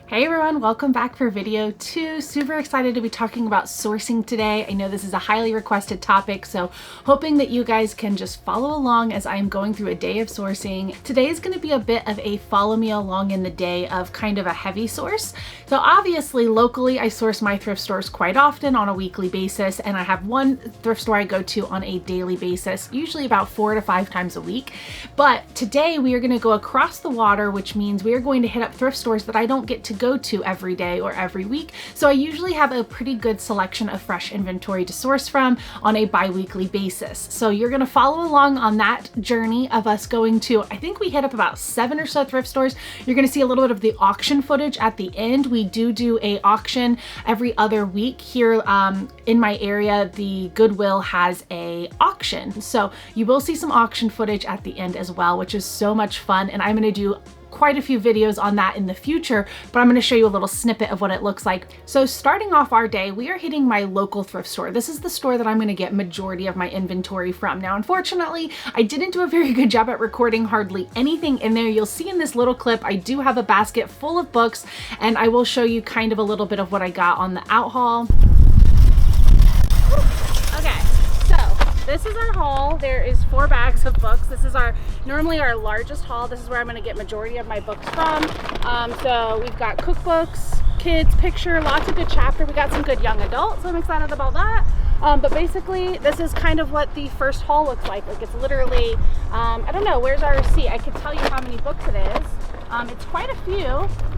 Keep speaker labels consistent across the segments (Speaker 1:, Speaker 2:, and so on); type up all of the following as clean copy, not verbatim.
Speaker 1: Hey everyone, welcome back for video 2. Super excited to be talking about sourcing today. I know this is a highly requested topic, so hoping that you guys can just follow along as I'm going through a day of sourcing. Today is going to be a bit of a follow me along in the day of kind of a heavy source. So obviously locally I source my thrift stores quite often on a weekly basis, and I have one thrift store I go to on a daily basis, usually about 4 to 5 times a week. But today we are going to go across the water, which means we are going to hit up thrift stores that I don't get to go to every day or every week. So I usually have a pretty good selection of fresh inventory to source from on a bi-weekly basis. So you're going to follow along on that journey of us going to, I think we hit up about 7 or so thrift stores. You're going to see a little bit of the auction footage at the end. We do a auction every other week here in my area. The Goodwill has a auction. So you will see some auction footage at the end as well, which is so much fun. And I'm going to do quite a few videos on that in the future, but I'm going to show you a little snippet of what it looks like. So starting off our day, we are hitting my local thrift store. This is the store that I'm going to get majority of my inventory from. Now, unfortunately, I didn't do a very good job at recording hardly anything in there. You'll see in this little clip, I do have a basket full of books, and I will show you kind of a little bit of what I got on the out haul. Okay, so this is our haul. There is 4 bags of books. This is normally our largest haul. This is where I'm going to get majority of my books from. So we've got cookbooks, kids, picture, lots of good chapter. We got some good young adults, so I'm excited about that. But basically, this is kind of what the first haul looks like. Like, it's literally, I don't know, where's our receipt? I could tell you how many books it is. It's quite a few.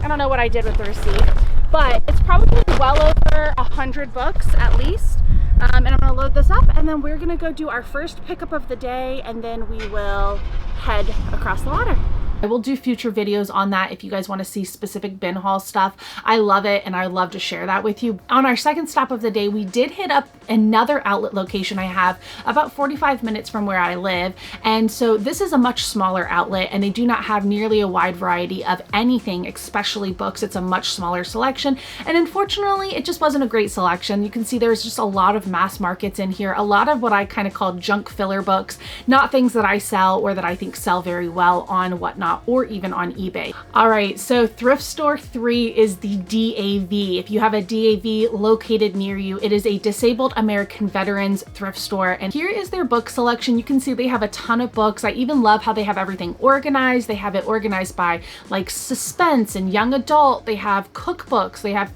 Speaker 1: I don't know what I did with the receipt, but it's probably well over 100 books at least. And I'm gonna load this up, and then we're gonna go do our first pickup of the day, and then we will head across the water. I will do future videos on that if you guys want to see specific bin haul stuff. I love it, and I love to share that with you. On our second stop of the day, we did hit up another outlet location I have about 45 minutes from where I live. And so this is a much smaller outlet, and they do not have nearly a wide variety of anything, especially books. It's a much smaller selection. And unfortunately, it just wasn't a great selection. You can see there's just a lot of mass markets in here, a lot of what I kind of call junk filler books, not things that I sell or that I think sell very well on whatnot, or even on eBay. All right, so Thrift Store 3 is the DAV. If you have a DAV located near you, it is a Disabled American Veterans thrift store. And here is their book selection. You can see they have a ton of books. I even love how they have everything organized. They have it organized by like suspense and young adult. They have cookbooks. They have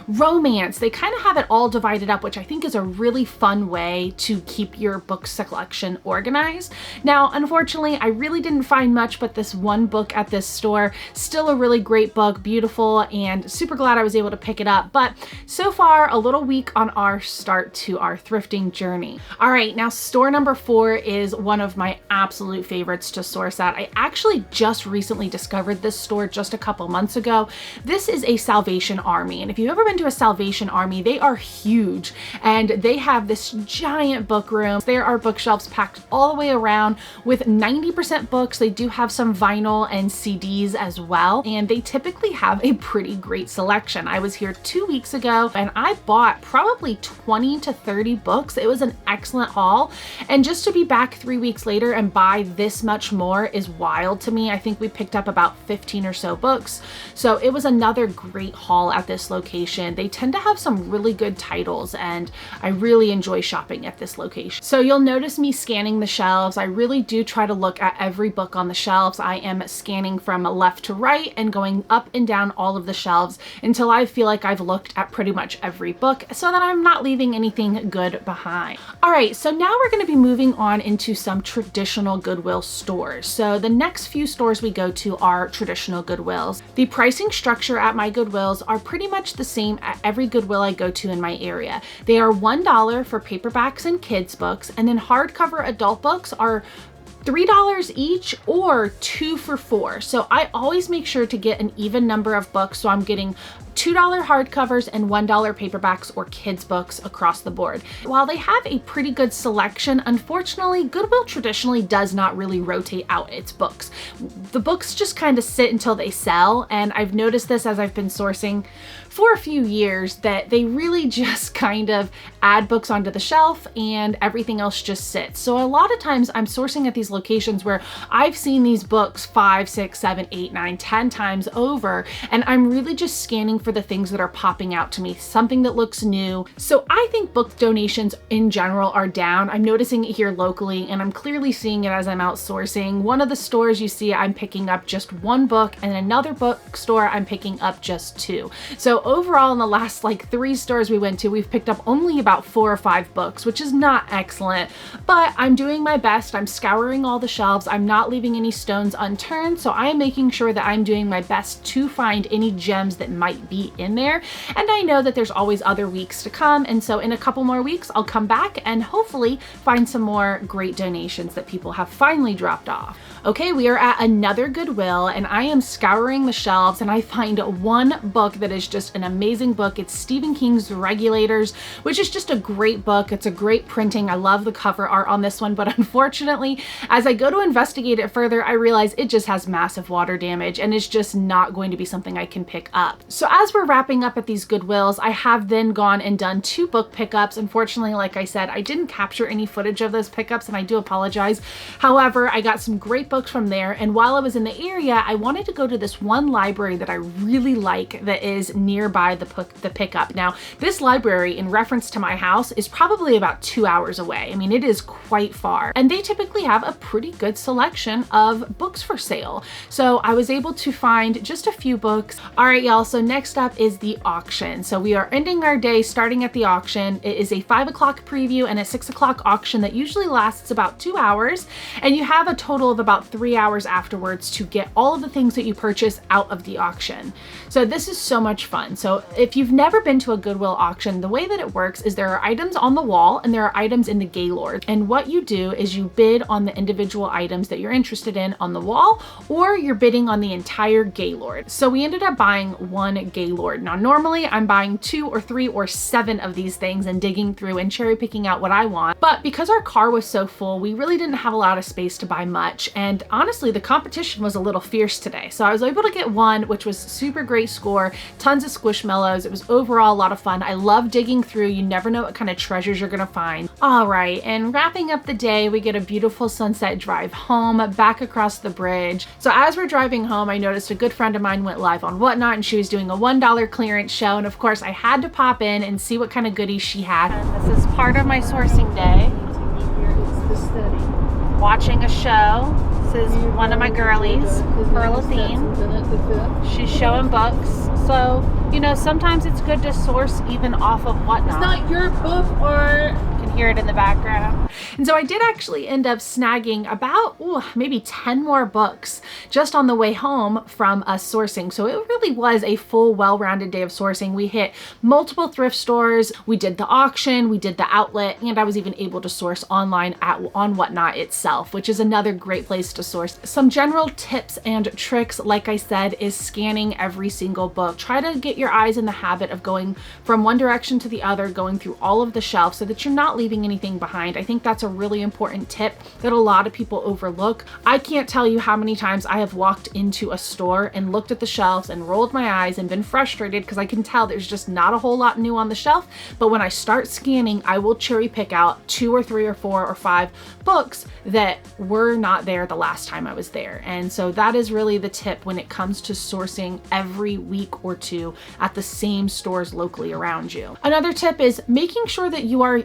Speaker 1: romance. They kind of have it all divided up, which I think is a really fun way to keep your book selection organized. Now, unfortunately, I really didn't find much but this one book at this store. Still a really great book, beautiful, and super glad I was able to pick it up. But so far, a little weak on our start to our thrifting journey. All right, now store number 4 is one of my absolute favorites to source at. I actually just recently discovered this store just a couple months ago. This is a Salvation Army, and if you've ever been to a Salvation Army, they are huge, and they have this giant book room. There are bookshelves packed all the way around with 90% books. They do have some vinyl and CDs as well, and they typically have a pretty great selection. I was here 2 weeks ago, and I bought probably 20 to 30 books. It was an excellent haul, and just to be back 3 weeks later and buy this much more is wild to me. I think we picked up about 15 or so books, so it was another great haul at this location. They tend to have some really good titles, and I really enjoy shopping at this location. So you'll notice me scanning the shelves. I really do try to look at every book on the shelves. I am scanning from left to right and going up and down all of the shelves until I feel like I've looked at pretty much every book so that I'm not leaving anything good behind. All right, so now we're going to be moving on into some traditional Goodwill stores. So the next few stores we go to are traditional Goodwills. The pricing structure at my Goodwills are pretty much the same at every Goodwill I go to in my area. They are $1 for paperbacks and kids books, and then hardcover adult books are $3 each or 2 for $4. So I always make sure to get an even number of books, so I'm getting
Speaker 2: $2 hardcovers and $1 paperbacks or kids books across the board. While they have a pretty good selection, unfortunately, Goodwill traditionally does not really rotate out its books. The books just kind of sit until they sell, and I've noticed this as I've been sourcing for a few years, that they really just kind of add books onto the shelf and everything else just sits. So a lot of times I'm sourcing at these locations where I've seen these books 5, 6, 7, 8, 9, 10 times over, and I'm really just scanning for the things that are popping out to me, something that looks new. So I think book donations in general are down. I'm noticing it here locally, and I'm clearly seeing it as I'm out sourcing. One of the stores you see, I'm picking up just 1 book, and another bookstore I'm picking up just 2. So overall, in the last like 3 stores we went to, we've picked up only about 4 or 5 books, which is not excellent, but I'm doing my best. I'm scouring all the shelves. I'm not leaving any stones unturned. So I am making sure that I'm doing my best to find any gems that might be in there. And I know that there's always other weeks to come. And so in a couple more weeks, I'll come back and hopefully find some more great donations that people have finally dropped off. Okay, we are at another Goodwill, and I am scouring the shelves, and I find 1 book that is just an amazing book. It's Stephen King's Regulators, which is just a great book. It's a great printing. I love the cover art on this one, but unfortunately, as I go to investigate it further, I realize it just has massive water damage, and it's just not going to be something I can pick up. So as we're wrapping up at these Goodwills, I have then gone and done 2 book pickups. Unfortunately, like I said, I didn't capture any footage of those pickups, and I do apologize. However, I got some great books from there, and while I was in the area, I wanted to go to this one library that I really like that is nearby the pickup. Now, this library, in reference to my house, is probably about 2 hours away. I mean, it is quite far, and they typically have a pretty good selection of books for sale. So I was able to find just a few books. All right, y'all, so next up is the auction. So we are ending our day starting at the auction. It is a 5 o'clock preview and a 6 o'clock auction that usually lasts about 2 hours, and you have a total of about 3 hours afterwards to get all of the things that you purchase out of the auction. So this is so much fun. So if you've never been to a Goodwill auction, the way that it works is there are items on the wall and there are items in the Gaylord. And what you do is you bid on the individual items that you're interested in on the wall, or you're bidding on the entire Gaylord. So we ended up buying 1 Gaylord. Now, normally I'm buying 2 or 3 or 7 of these things and digging through and cherry picking out what I want. But because our car was so full, we really didn't have a lot of space to buy much. And honestly, the competition was a little fierce today. So I was able to get 1, which was super great score, tons of Squishmallows. It was overall a lot of fun. I love digging through. You never know what kind of treasures you're gonna find. All right, and wrapping up the day, we get a beautiful sunset drive home, back across the bridge. So as we're driving home, I noticed a good friend of mine went live on Whatnot, and she was doing a $1 clearance show. And of course, I had to pop in and see what kind of goodies she had. And this is part of my sourcing day. Watching a show. This is one of my girlies, Pearl Athene. She's showing books. So, you know, sometimes it's good to source even off of Whatnot.
Speaker 1: It's not your book, or
Speaker 2: you can hear it in the background. And so I did actually end up snagging about maybe 10 more books just on the way home from us sourcing. So it really was a full, well-rounded day of sourcing. We hit multiple thrift stores, we did the auction, we did the outlet, and I was even able to source online on Whatnot itself, which is another great place to source. Some general tips and tricks, like I said, is scanning every single book. Try to get your eyes in the habit of going from one direction to the other, going through all of the shelves so that you're not leaving anything behind. I think that's a really important tip that a lot of people overlook. I can't tell you how many times I have walked into a store and looked at the shelves and rolled my eyes and been frustrated because I can tell there's just not a whole lot new on the shelf. But when I start scanning, I will cherry pick out 2 or 3 or 4 or 5 books that were not there the last time I was there. And so that is really the tip when it comes to sourcing every week or 2 at the same stores locally around you. Another tip is making sure that you are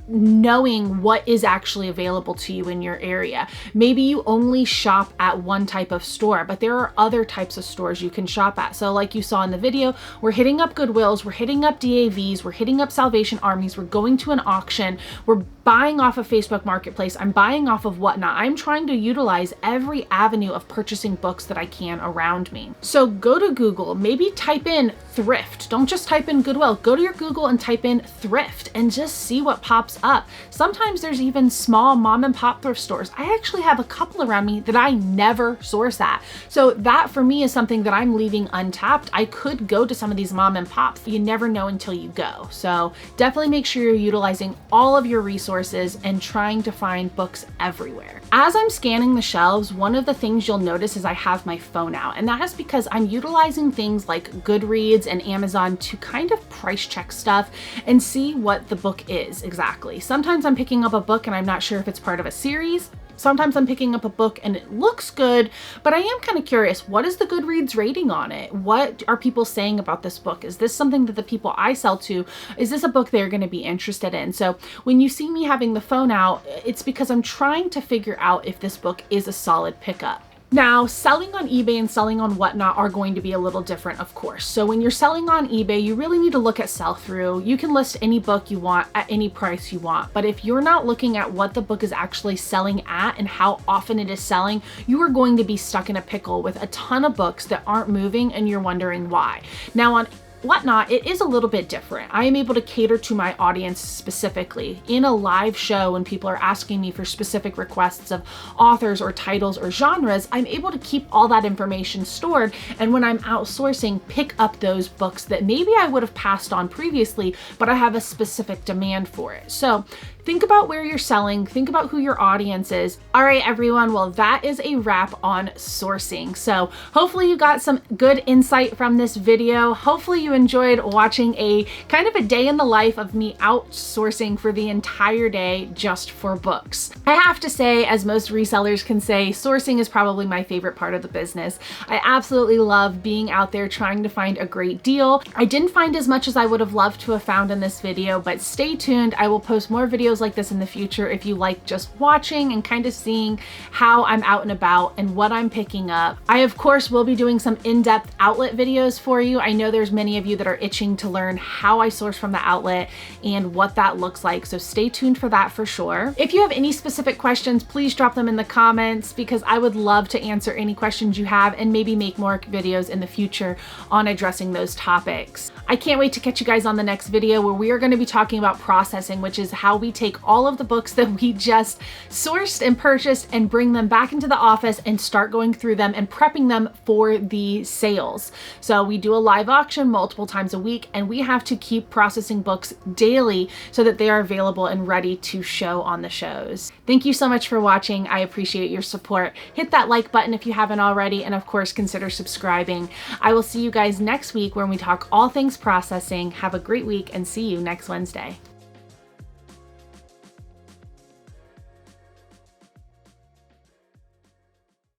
Speaker 2: knowing what is actually available to you in your area. Maybe you only shop at one type of store, but there are other types of stores you can shop at. So like you saw in the video, we're hitting up Goodwills, we're hitting up DAVs, we're hitting up Salvation Armies, we're going to an auction, we're buying off of Facebook Marketplace, I'm buying off of Whatnot. I'm trying to utilize every avenue of purchasing books that I can around me. So go to Google, maybe type in thrift. Don't just type in Goodwill. Go to your Google and type in thrift and just see what pops books up. Sometimes there's even small mom and pop thrift stores. I actually have a couple around me that I never source at. So that for me is something that I'm leaving untapped. I could go to some of these mom and pops. You never know until you go. So definitely make sure you're utilizing all of your resources and trying to find books everywhere. As I'm scanning the shelves, one of the things you'll notice is I have my phone out, and that is because I'm utilizing things like Goodreads and Amazon to kind of price check stuff and see what the book is exactly. Sometimes I'm picking up a book and I'm not sure if it's part of a series. Sometimes I'm picking up a book and it looks good, but I am kind of curious, what is the Goodreads rating on it? What are people saying about this book? Is this something that the people I sell to, is this a book they're going to be interested in? So when you see me having the phone out, it's because I'm trying to figure out if this book is a solid pickup. Now, selling on eBay and selling on Whatnot are going to be a little different, of course. So when you're selling on eBay, you really need to look at sell-through. You can list any book you want at any price you want, but if you're not looking at what the book is actually selling at and how often it is selling, you are going to be stuck in a pickle with a ton of books that aren't moving and you're wondering why. Now on Whatnot, it is a little bit different. I am able to cater to my audience specifically. In a live show, when people are asking me for specific requests of authors or titles or genres, I'm able to keep all that information stored, and when I'm outsourcing, pick up those books that maybe I would have passed on previously, but I have a specific demand for it. So think about where you're selling, think about who your audience is. All right, everyone, well, that is a wrap on sourcing. So hopefully you got some good insight from this video. Hopefully you enjoyed watching a kind of a day in the life of me outsourcing for the entire day just for books. I have to say, as most resellers can say, sourcing is probably my favorite part of the business. I absolutely love being out there trying to find a great deal. I didn't find as much as I would have loved to have found in this video, but stay tuned. I will post more videos like this in the future if you like just watching and kind of seeing how I'm out and about and what I'm picking up. I of course will be doing some in-depth outlet videos for you. I know there's many of you that are itching to learn how I source from the outlet and what that looks like, so stay tuned for that for sure. If you have any specific questions, please drop them in the comments because I would love to answer any questions you have and maybe make more videos in the future on addressing those topics. I can't wait to catch you guys on the next video where we are going to be talking about processing, which is how we take all of the books that we just sourced and purchased and bring them back into the office and start going through them and prepping them for the sales. So we do a live auction multiple times a week, and we have to keep processing books daily so that they are available and ready to show on the shows. Thank you so much for watching. I appreciate your support. Hit that like button if you haven't already, and of course consider subscribing. I will see you guys next week when we talk all things processing. Have a great week and see you next Wednesday.